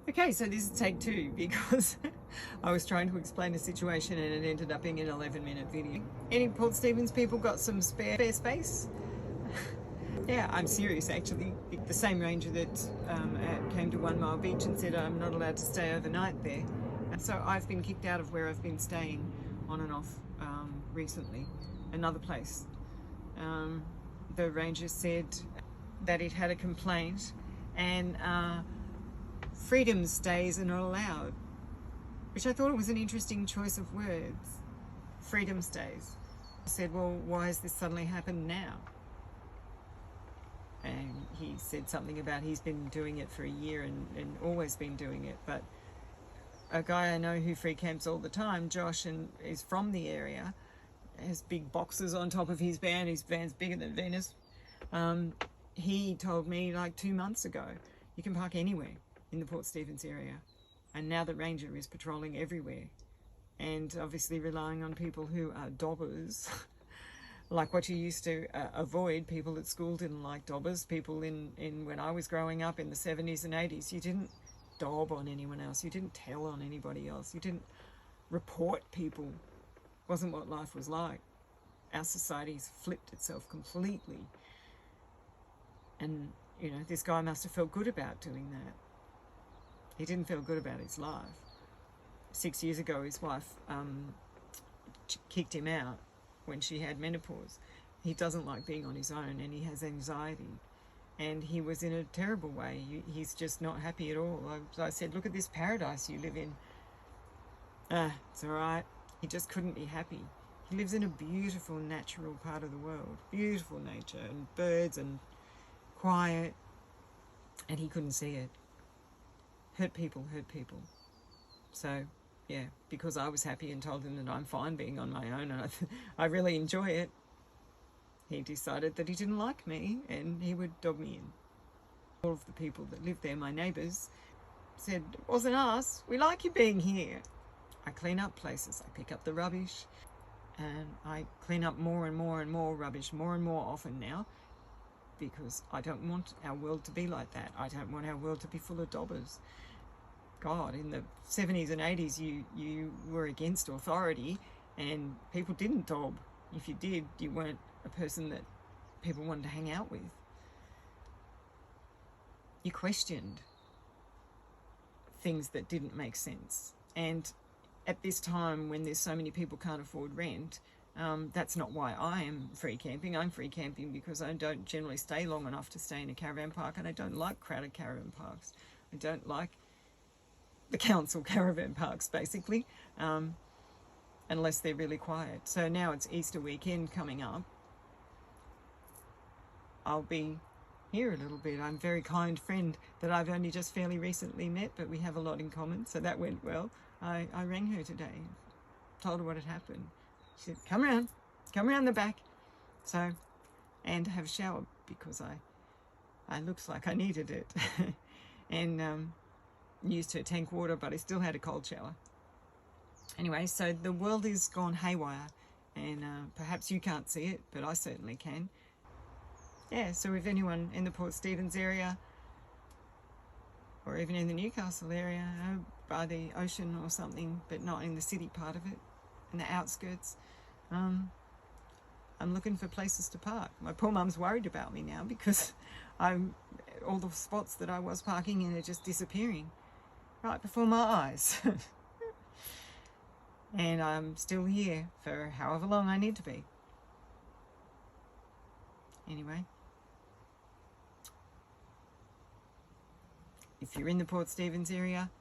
Okay, so this is take two because I was trying to explain a situation and it ended up being an 11-minute video. Any Port Stephens people got some spare space? Yeah, I'm serious actually. The same ranger that came to 1 Mile Beach and said I'm not allowed to stay overnight there. So I've been kicked out of where I've been staying on and off recently, another place. The ranger said that it had a complaint and freedom stays are not allowed, which I thought it was an interesting choice of words. Freedom stays. I said, well, why has this suddenly happened now? And he said something about he's been doing it for a year and always been doing it. But a guy I know who free camps all the time, Josh, and is from the area, has big boxes on top of his van. His van's bigger than Venus. He told me like 2 months ago, you can park anywhere in the Port Stephens area. And now the ranger is patrolling everywhere. And obviously relying on people who are dobbers, like what you used to avoid. People at school didn't like dobbers. People in when I was growing up in the 70s and 80s, you didn't dob on anyone else. You didn't tell on anybody else. You didn't report people. It wasn't what life was like. Our society's flipped itself completely. And, you know, this guy must have felt good about doing that. He didn't feel good about his life. 6 years ago, his wife kicked him out when she had menopause. He doesn't like being on his own and he has anxiety. And he was in a terrible way. He's just not happy at all. I said, look at this paradise you live in. It's all right. He just couldn't be happy. He lives in a beautiful natural part of the world. Beautiful nature and birds and quiet. And he couldn't see it. Hurt people hurt people. So, yeah, because I was happy and told him that I'm fine being on my own and I really enjoy it, he decided that he didn't like me and he would dog me in. All of the people that lived there, my neighbours, said, it wasn't us, we like you being here. I clean up places, I pick up the rubbish, and I clean up more and more and more rubbish more and more often now because I don't want our world to be like that. I don't want our world to be full of dobbers. God, in the 70s and 80s, you were against authority and people didn't dob. If you did, you weren't a person that people wanted to hang out with. You questioned things that didn't make sense. And at this time, when there's so many people can't afford rent, that's not why I am free camping. I'm free camping because I don't generally stay long enough to stay in a caravan park, and I don't like crowded caravan parks. I don't like the council caravan parks, basically, unless they're really quiet. So now it's Easter weekend coming up. I'll be here a little bit. I'm a very kind friend that I've only just fairly recently met, but we have a lot in common, so that went well. I rang her today, told her what had happened. She said, come around the back. So, and have a shower because I looks like I needed it. And used her tank water, but I still had a cold shower. Anyway, so the world is gone haywire, and perhaps you can't see it, but I certainly can. Yeah, so if anyone in the Port Stephens area, or even in the Newcastle area, by the ocean or something, but not in the city part of it, in the outskirts, I'm looking for places to park. My poor mum's worried about me now because all the spots that I was parking in are just disappearing right before my eyes. And I'm still here for however long I need to be. Anyway, if you're in the Port Stephens area,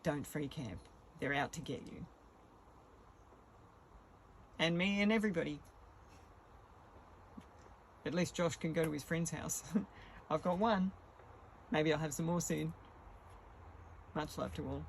don't free camp. They're out to get you. And me and everybody. At least Josh can go to his friend's house. I've got one. Maybe I'll have some more soon. Much love to all.